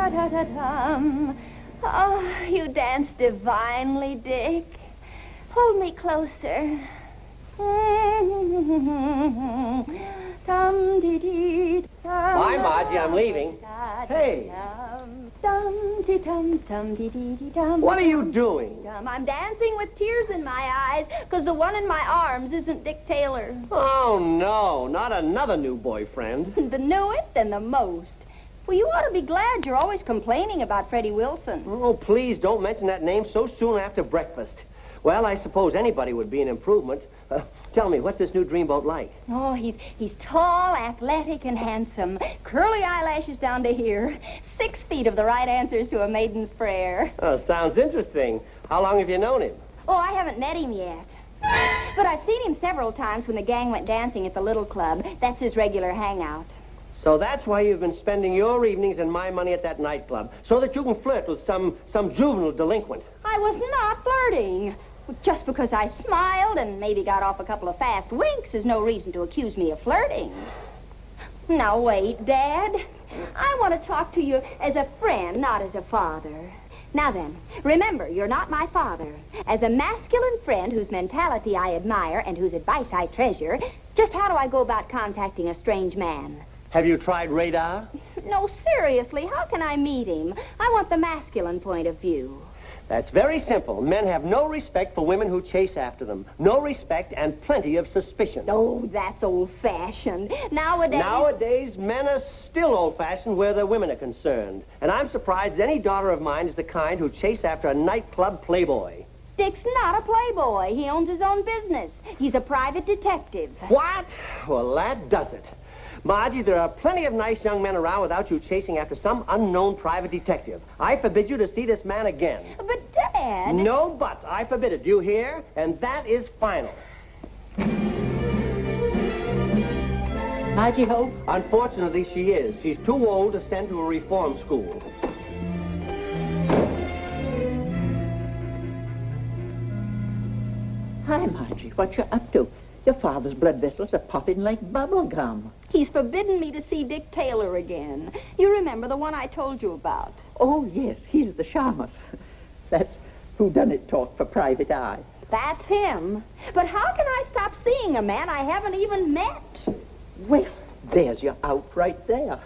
Ta-ta-ta-tum. Oh, you dance divinely, Dick. Hold me closer. Bye, Margie, I'm leaving. Hey. What are you doing? I'm dancing with tears in my eyes because the one in my arms isn't Dick Taylor. Oh, no, not another new boyfriend. The newest and the most. Well, you ought to be glad you're always complaining about Freddie Wilson. Oh, please don't mention that name so soon after breakfast. Well, I suppose anybody would be an improvement. Tell me, what's this new dreamboat like? Oh, he's tall, athletic, and handsome. Curly eyelashes down to here. 6 feet of the right answers to a maiden's prayer. Oh, sounds interesting. How long have you known him? Oh, I haven't met him yet. But I've seen him several times when the gang went dancing at the little club. That's his regular hangout. So that's why you've been spending your evenings and my money at that nightclub, so that you can flirt with some juvenile delinquent. I was not flirting. Just because I smiled and maybe got off a couple of fast winks is no reason to accuse me of flirting. Now, wait, Dad. I want to talk to you as a friend, not as a father. Now then, remember, you're not my father. As a masculine friend whose mentality I admire and whose advice I treasure, just how do I go about contacting a strange man? Have you tried radar? No, seriously, how can I meet him? I want the masculine point of view. That's very simple. Men have no respect for women who chase after them. No respect and plenty of suspicion. Oh, that's old-fashioned. Nowadays, men are still old-fashioned where the women are concerned. And I'm surprised any daughter of mine is the kind who chase after a nightclub playboy. Dick's not a playboy. He owns his own business. He's a private detective. What? Well, that does it. Margie, there are plenty of nice young men around without you chasing after some unknown private detective. I forbid you to see this man again. But, Dad... No buts. I forbid it. Do you hear? And that is final. Margie home? Unfortunately, she is. She's too old to send to a reform school. Hi, Margie. What you up to? Your father's blood vessels are popping like bubble gum. He's forbidden me to see Dick Taylor again. You remember the one I told you about? Oh, yes, he's the shamus. That's whodunit talk for private eye. That's him. But how can I stop seeing a man I haven't even met? Well, there's your out right there.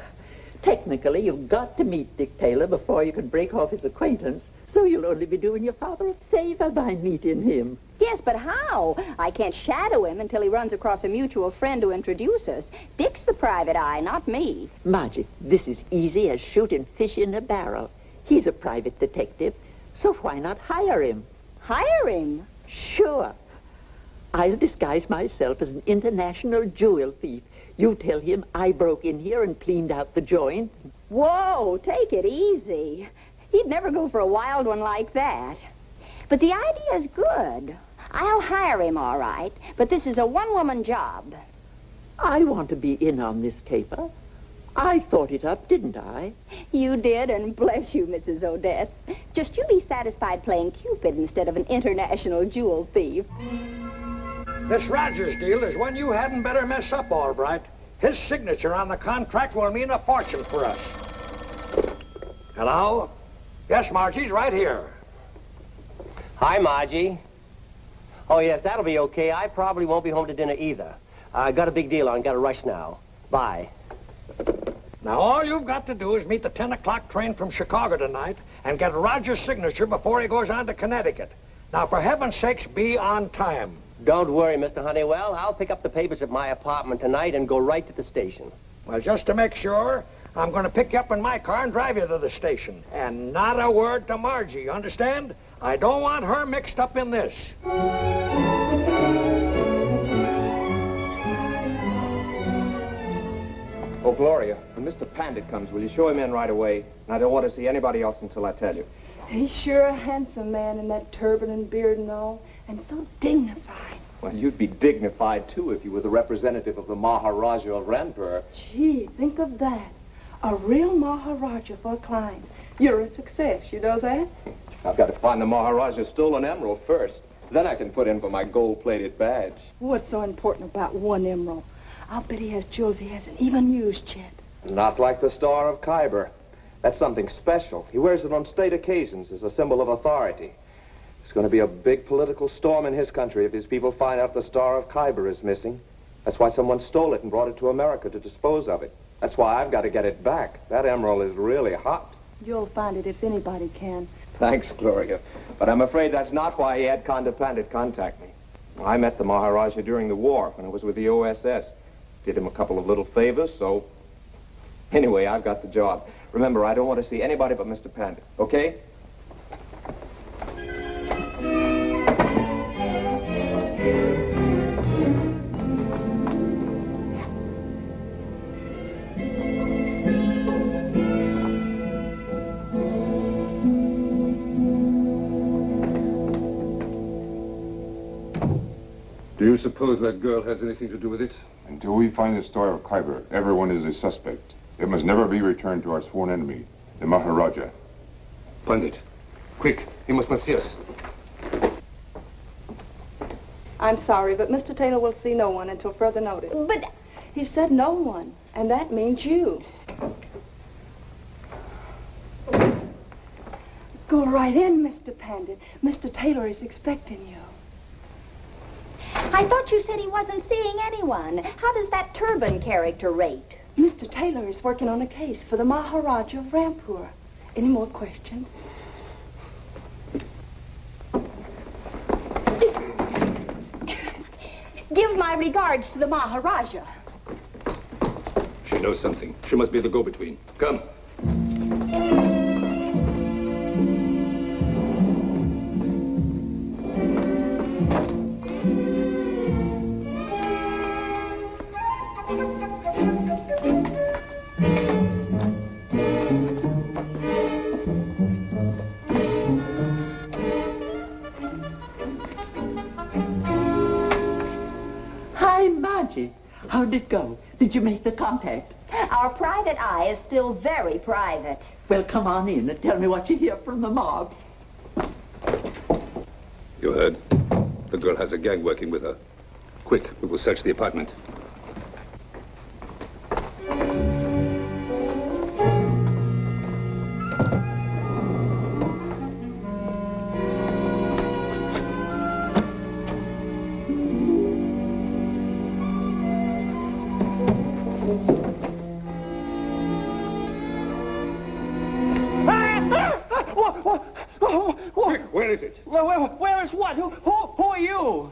Technically, you've got to meet Dick Taylor before you can break off his acquaintance, so you'll only be doing your father a favor by meeting him. Yes, but how? I can't shadow him until he runs across a mutual friend to introduce us. Dick's the private eye, not me. Margie, this is easy as shooting fish in a barrel. He's a private detective, so why not hire him? Hire him? Sure. I'll disguise myself as an international jewel thief. You tell him I broke in here and cleaned out the joint. Whoa, take it easy. He'd never go for a wild one like that. But the idea's good. I'll hire him, all right, but this is a one-woman job. I want to be in on this caper. I thought it up, didn't I? You did, and bless you, Mrs. Odetts. Just you be satisfied playing Cupid instead of an international jewel thief. This Rogers deal is one you hadn't better mess up, all right. His signature on the contract will mean a fortune for us. Hello? Yes, Margie's right here. Hi, Margie. Oh, yes, that'll be okay. I probably won't be home to dinner either. I got a big deal on. Got to rush now. Bye. Now, all you've got to do is meet the 10 o'clock train from Chicago tonight and get Roger's signature before he goes on to Connecticut. Now, for heaven's sakes, be on time. Don't worry, Mr. Honeywell. I'll pick up the papers at my apartment tonight and go right to the station. Well, just to make sure, I'm going to pick you up in my car and drive you to the station. And not a word to Margie, you understand? I don't want her mixed up in this. Oh, Gloria, when Mr. Pandit comes, will you show him in right away? And I don't want to see anybody else until I tell you. He's sure a handsome man in that turban and beard and all, and so dignified. Well, you'd be dignified, too, if you were the representative of the Maharaja of Ranpur. Gee, think of that. A real Maharaja for a client. You're a success, you know that? I've got to find the Maharaja's stolen emerald first. Then I can put in for my gold-plated badge. What's so important about one emerald? I'll bet he has jewels he hasn't even used yet. Not like the Star of Khyber. That's something special. He wears it on state occasions as a symbol of authority. There's going to be a big political storm in his country if his people find out the Star of Khyber is missing. That's why someone stole it and brought it to America to dispose of it. That's why I've got to get it back. That emerald is really hot. You'll find it if anybody can. Thanks, Gloria. But I'm afraid that's not why he had Conde Pandit contact me. I met the Maharaja during the war when I was with the OSS. Did him a couple of little favors, so... Anyway, I've got the job. Remember, I don't want to see anybody but Mr. Pandit, okay? Do you suppose that girl has anything to do with it? Until we find the Star of Khyber, everyone is a suspect. It must never be returned to our sworn enemy, the Maharaja. Pandit, quick, he must not see us. I'm sorry, but Mr. Taylor will see no one until further notice. But... He said no one, and that means you. Go right in, Mr. Pandit. Mr. Taylor is expecting you. I thought you said he wasn't seeing anyone. How does that turban character rate? Mr. Taylor is working on a case for the Maharaja of Rampur. Any more questions? Give my regards to the Maharaja. She knows something. She must be the go-between. Come. How'd it go? Did you make the contact? Our private eye is still very private. Well, come on in and tell me what you hear from the mob. You heard? The girl has a gang working with her. Quick, we will search the apartment. Where is it? Where is what? Who are you?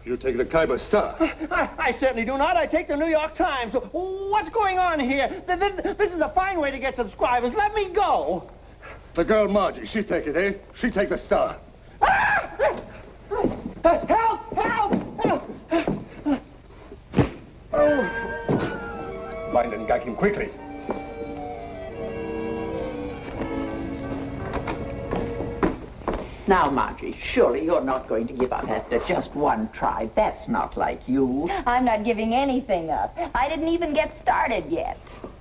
You take the Khyber Star. I certainly do not. I take the New York Times. What's going on here? This is a fine way to get subscribers. Let me go. The girl Margie, she take it, eh? She take the Star. Help! Help! Find and gag him quickly. Now, Margie, surely you're not going to give up after just one try. That's not like you. I'm not giving anything up. I didn't even get started yet.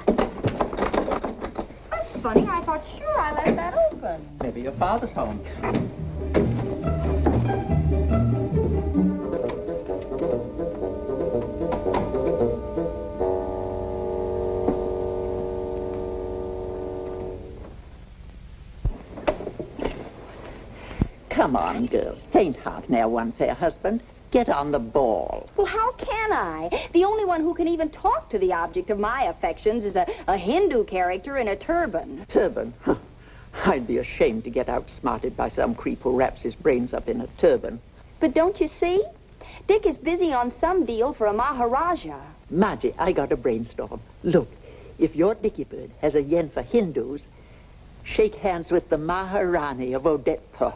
That's funny. I thought sure I left that open. Maybe your father's home. Come on, girl. Faint heart ne'er won fair husband. Get on the ball. Well, how can I? The only one who can even talk to the object of my affections is a Hindu character in a turban. Turban? Huh. I'd be ashamed to get outsmarted by some creep who wraps his brains up in a turban. But don't you see? Dick is busy on some deal for a Maharaja. Margie, I got a brainstorm. Look, if your Dickie Bird has a yen for Hindus, shake hands with the Maharani of Odetts.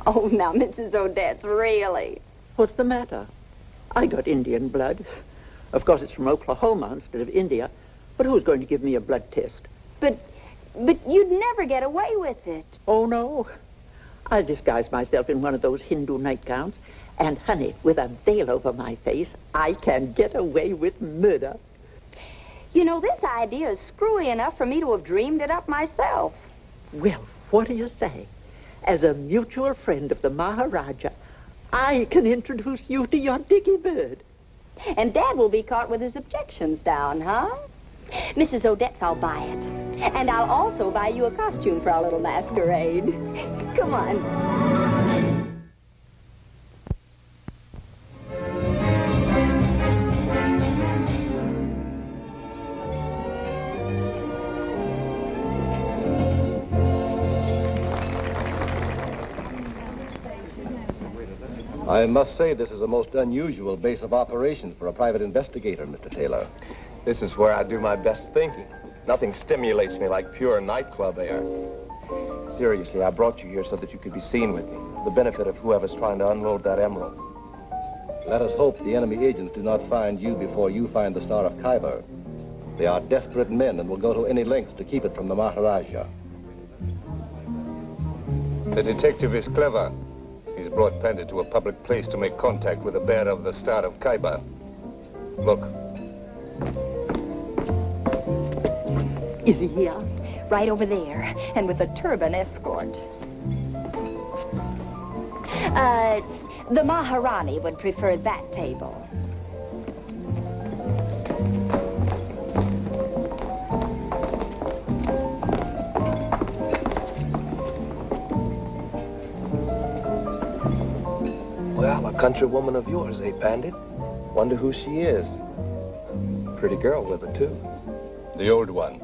Oh, now, Mrs. Odetts, really? What's the matter? I got Indian blood. Of course, it's from Oklahoma instead of India. But who's going to give me a blood test? But you'd never get away with it. Oh, no. I'll disguise myself in one of those Hindu nightgowns. And, honey, with a veil over my face, I can get away with murder. You know, this idea is screwy enough for me to have dreamed it up myself. Well, what do you say? As a mutual friend of the Maharaja, I can introduce you to your Dickie Bird. And Dad will be caught with his objections down, huh? Mrs. Odetts, I'll buy it. And I'll also buy you a costume for our little masquerade. Come on. I must say this is a most unusual base of operations for a private investigator, Mr. Taylor. This is where I do my best thinking. Nothing stimulates me like pure nightclub air. Seriously, I brought you here so that you could be seen with me. For the benefit of whoever's trying to unload that emerald. Let us hope the enemy agents do not find you before you find the Star of Khyber. They are desperate men and will go to any lengths to keep it from the Maharaja. The detective is clever. He's brought Pandit to a public place to make contact with the bearer of the Star of Khyber. Look. Is he here? Right over there, and with a turban escort. The Maharani would prefer that table. Well, a countrywoman of yours, eh, Pandit? Wonder who she is. Pretty girl with her, too. The old one.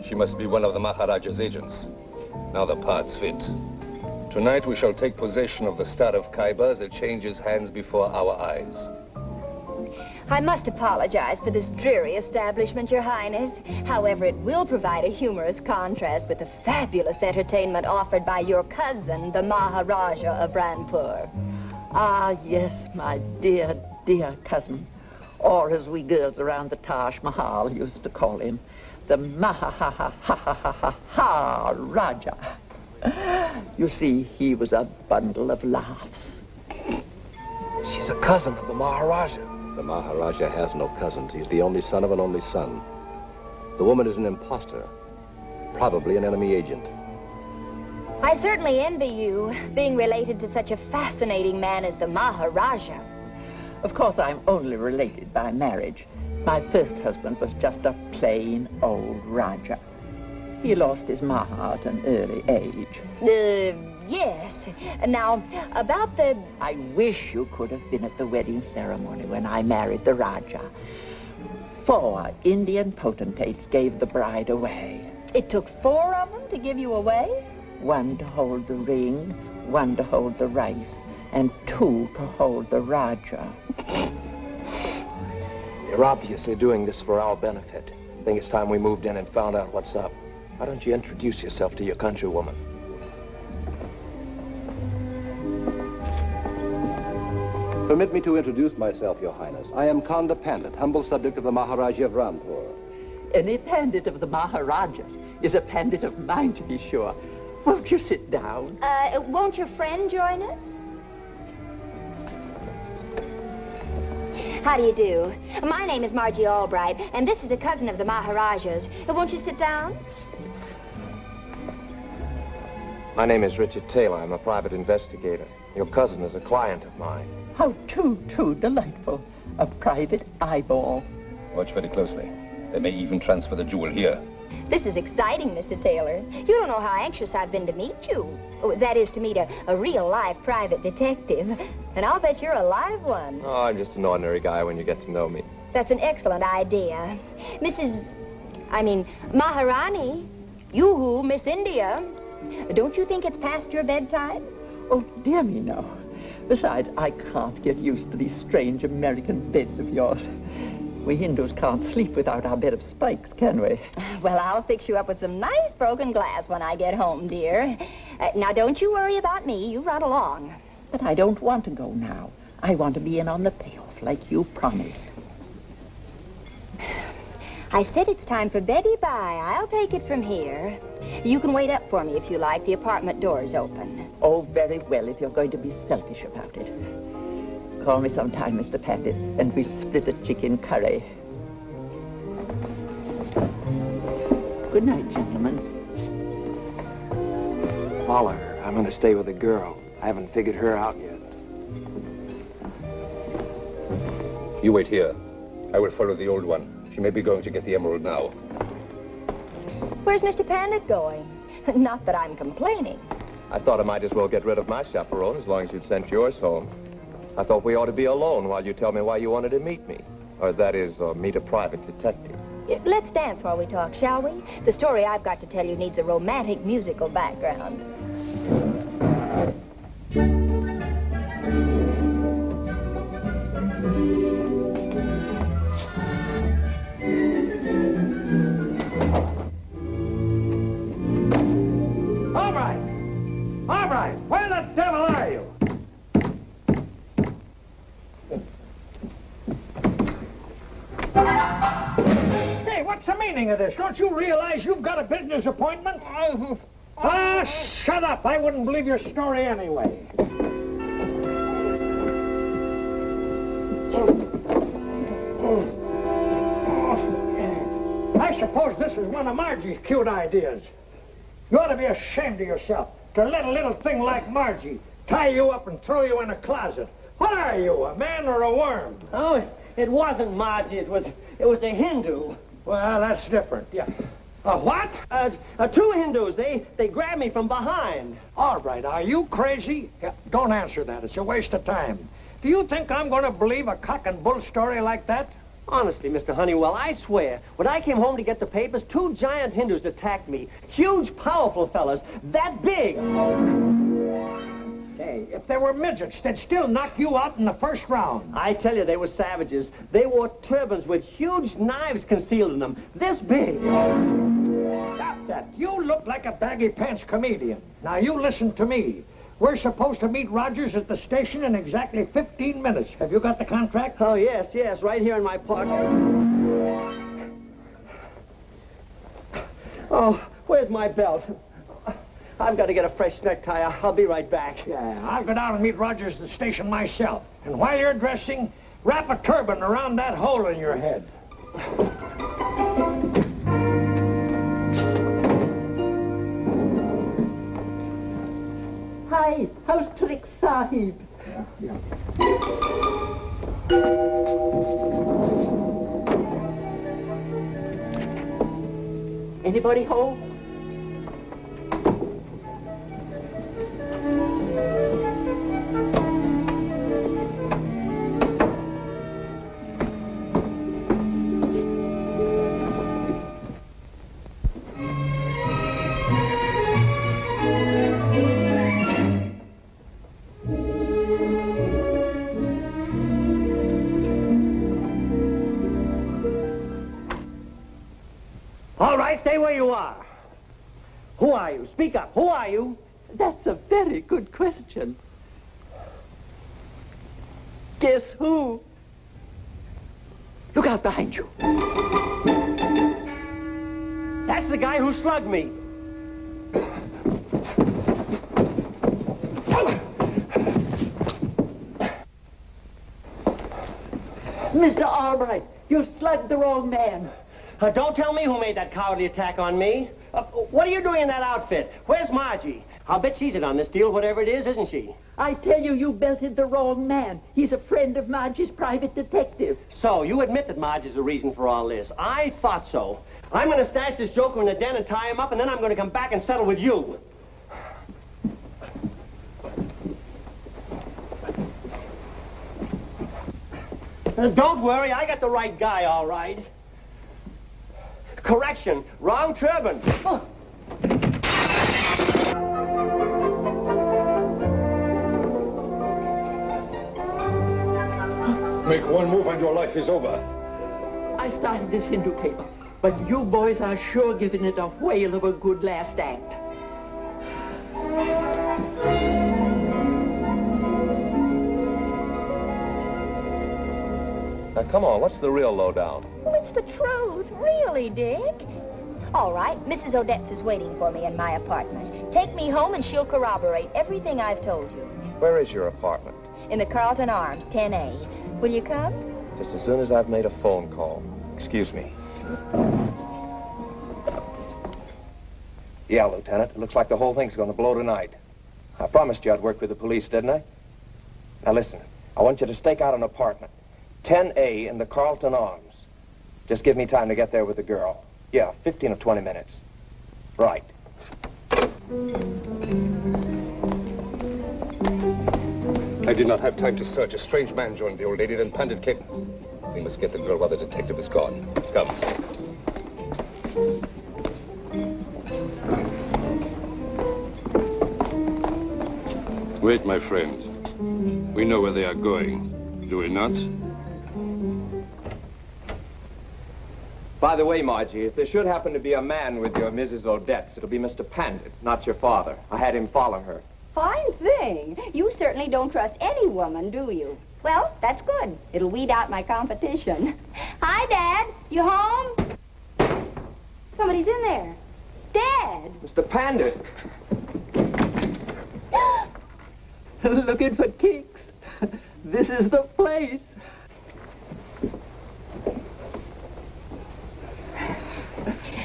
She must be one of the Maharaja's agents. Now the parts fit. Tonight we shall take possession of the Star of Khyber as it changes hands before our eyes. I must apologize for this dreary establishment, Your Highness. However, it will provide a humorous contrast with the fabulous entertainment offered by your cousin, the Maharaja of Ranpur. Ah, yes, my dear, dear cousin. Or as we girls around the Taj Mahal used to call him, the Maharaja. You see, he was a bundle of laughs. She's a cousin of the Maharaja. The Maharaja has no cousins. He's the only son of an only son. The woman is an imposter, probably an enemy agent. I certainly envy you, being related to such a fascinating man as the Maharaja. Of course, I'm only related by marriage. My first husband was just a plain old Raja. He lost his Maha at an early age. Yes. Now, about the... I wish you could have been at the wedding ceremony when I married the Raja. 4 Indian potentates gave the bride away. It took 4 of them to give you away? 1 to hold the ring, 1 to hold the rice, and 2 to hold the Raja. You're obviously doing this for our benefit. I think it's time we moved in and found out what's up. Why don't you introduce yourself to your countrywoman? Permit me to introduce myself, Your Highness. I am Khanda Pandit, humble subject of the Maharaja of Ranpur. Any pandit of the Maharaja is a pandit of mine, to be sure. Won't you sit down? Won't your friend join us? How do you do? My name is Margie Albright, and this is a cousin of the Maharaja's. Won't you sit down? My name is Richard Taylor. I'm a private investigator. Your cousin is a client of mine. How too delightful. A private eyeball. Watch very closely. They may even transfer the jewel here. This is exciting, Mr. Taylor. You don't know how anxious I've been to meet you. That is, to meet a real, live private detective. And I'll bet you're a live one. Oh, I'm just an ordinary guy when you get to know me. That's an excellent idea. Maharani, you, Miss India, don't you think it's past your bedtime? Oh, dear me, no. Besides, I can't get used to these strange American beds of yours. We Hindus can't sleep without our bed of spikes, can we? Well, I'll fix you up with some nice broken glass when I get home, dear. Now, don't you worry about me. You run along. But I don't want to go now. I want to be in on the payoff, like you promised. I said it's time for Betty Bye. I'll take it from here. You can wait up for me if you like. The apartment door's open. Oh, very well, if you're going to be selfish about it. Call me sometime, Mr. Pandit, and we'll split a chicken curry. Good night, gentlemen. Follow her. I'm going to stay with the girl. I haven't figured her out yet. You wait here. I will follow the old one. She may be going to get the emerald now. Where's Mr. Pandit going? Not that I'm complaining. I thought I might as well get rid of my chaperone as long as you'd sent yours home. I thought we ought to be alone while you tell me why you wanted to meet me. Or that is, meet a private detective. Let's dance while we talk, shall we? The story I've got to tell you needs a romantic musical background. All right. Where the devil are you? Hey, what's the meaning of this? Don't you realize you've got a business appointment? Ah, shut up. I wouldn't believe your story anyway. I suppose this is one of Margie's cute ideas. You ought to be ashamed of yourself to let a little thing like Margie tie you up and throw you in a closet. What are you, a man or a worm? Oh, it wasn't Margie. It was a Hindu. Well, that's different, yeah. A what? Two Hindus. They grabbed me from behind. All right, are you crazy? Yeah, don't answer that. It's a waste of time. Do you think I'm going to believe a cock and bull story like that? Honestly, Mr. Honeywell, I swear, when I came home to get the papers, two giant Hindus attacked me. Huge, powerful fellas, that big. Say, if they were midgets, they'd still knock you out in the first round. I tell you, they were savages. They wore turbans with huge knives concealed in them, this big. Stop that. You look like a baggy pants comedian. Now, you listen to me. We're supposed to meet Rogers at the station in exactly 15 minutes. Have you got the contract? Oh, yes, right here in my pocket. Oh, where's my belt? I've got to get a fresh necktie. I'll be right back. Yeah, I'll go down and meet Rogers at the station myself. And while you're dressing, wrap a turban around that hole in your head. Hi, how's Trick Sahib? Yeah. Anybody home? All right, stay where you are. Who are you? Speak up. Who are you? That's a very good question. Guess who? Look out behind you. That's the guy who slugged me. Mr. Albright, you slugged the wrong man. Don't tell me who made that cowardly attack on me. What are you doing in that outfit? Where's Margie? I'll bet she's in on this deal, whatever it is, isn't she? I tell you, you belted the wrong man. He's a friend of Margie's private detective. So, you admit that Margie's the reason for all this. I thought so. I'm going to stash this joker in the den and tie him up, and then I'm going to come back and settle with you. Don't worry, I got the right guy, all right. Correction, wrong turban. Oh. Make one move and your life is over. I started this Hindu paper, but you boys are sure giving it a whale of a good last act. Now, come on, what's the real lowdown? Well, it's the truth, really, Dick. All right, Mrs. Odetts is waiting for me in my apartment. Take me home and she'll corroborate everything I've told you. Where is your apartment? In the Carlton Arms, 10A. Will you come? Just as soon as I've made a phone call. Excuse me. Yeah, Lieutenant. It looks like the whole thing's going to blow tonight. I promised you I'd work with the police, didn't I? Now, listen. I want you to stake out an apartment. 10A in the Carlton Arms. Just give me time to get there with the girl. Yeah, 15 or 20 minutes. Right. I did not have time to search. A strange man joined the old lady, then Pandit came. We must get the girl while the detective is gone. Come. Wait, my friend. We know where they are going, do we not? By the way, Margie, if there should happen to be a man with your Mrs. Odetts, it'll be Mr. Pandit, not your father. I had him follow her. Fine thing. You certainly don't trust any woman, do you? Well, that's good. It'll weed out my competition. Hi, Dad. You home? Somebody's in there. Dad! Mr. Pandit! Looking for kicks. This is the place.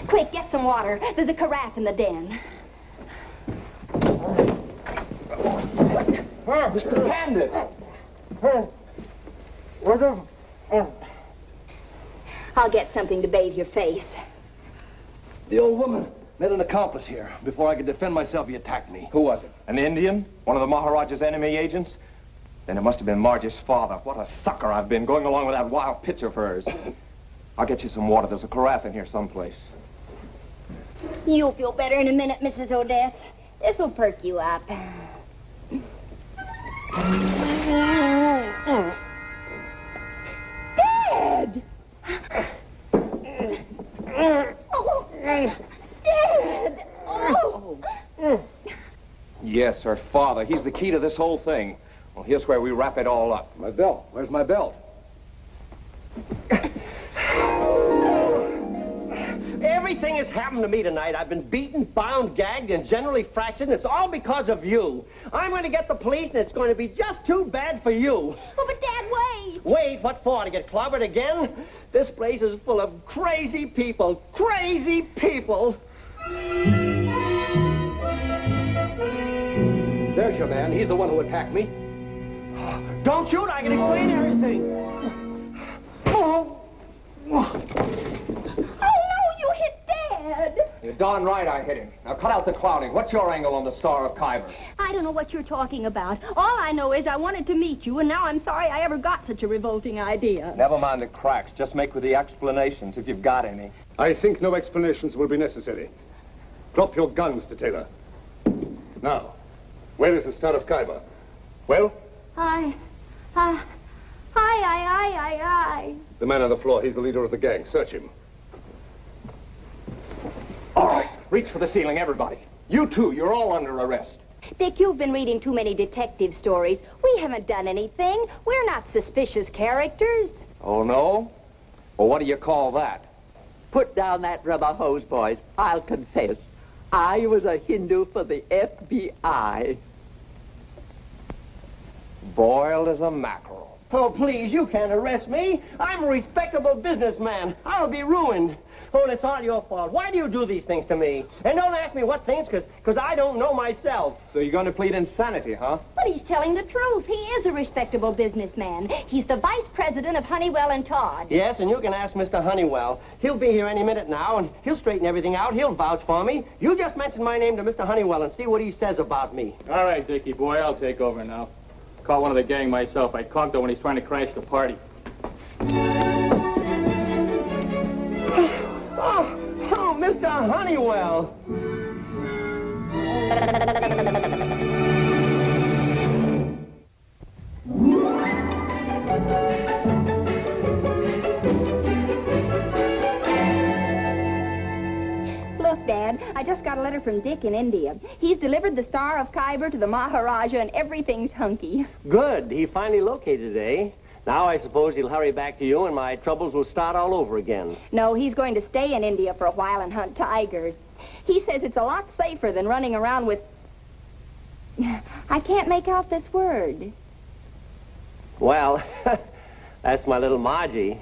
Quick, get some water. There's a carafe in the den. Mr. Pandit! I'll get something to bathe your face. The old woman met an accomplice here. Before I could defend myself, he attacked me. Who was it? An Indian? One of the Maharaja's enemy agents? Then it must have been Margie's father. What a sucker I've been, going along with that wild pitch of hers. I'll get you some water. There's a carafe in here someplace. You'll feel better in a minute, Mrs. Odetts. This'll perk you up. Dad! Oh, Dad! Oh! Yes, her father. He's the key to this whole thing. Well, here's where we wrap it all up. My belt. Where's my belt? Everything has happened to me tonight. I've been beaten, bound, gagged, and generally fractured, and it's all because of you. I'm going to get the police, and it's going to be just too bad for you. Oh, but Dad, wait! Wait, what for? To get clobbered again? This place is full of crazy people. Crazy people! There's your man. He's the one who attacked me. Don't shoot, I can explain everything. Oh, no, you hit Dad! You're darn right I hit him. Now cut out the clowning. What's your angle on the Star of Khyber? I don't know what you're talking about. All I know is I wanted to meet you, and now I'm sorry I ever got such a revolting idea. Never mind the cracks. Just make with the explanations if you've got any. I think no explanations will be necessary. Drop your guns, Detailer. Now, where is the Star of Khyber? Well? Hi. The man on the floor, he's the leader of the gang. Search him. All right, reach for the ceiling, everybody. You too, you're all under arrest. Dick, you've been reading too many detective stories. We haven't done anything. We're not suspicious characters. Oh, no? Well, what do you call that? Put down that rubber hose, boys. I'll confess. I was a Hindu for the FBI. Boiled as a mackerel. Oh, please, you can't arrest me. I'm a respectable businessman. I'll be ruined. Oh, and it's all your fault. Why do you do these things to me? And don't ask me what things, because I don't know myself. So you're going to plead insanity, huh? But he's telling the truth. He is a respectable businessman. He's the vice president of Honeywell and Todd. Yes, and you can ask Mr. Honeywell. He'll be here any minute now, and he'll straighten everything out. He'll vouch for me. You just mention my name to Mr. Honeywell and see what he says about me. All right, Dickie boy, I'll take over now. Call one of the gang myself. I conked him when he's trying to crash the party. Oh, Mr. Honeywell. Look, Dad, I just got a letter from Dick in India. He's delivered the Star of Khyber to the Maharaja, and everything's hunky. Good. He finally located it, eh? Now I suppose he'll hurry back to you, and my troubles will start all over again. No, he's going to stay in India for a while and hunt tigers. He says it's a lot safer than running around with... I can't make out this word. Well, that's my little Margie.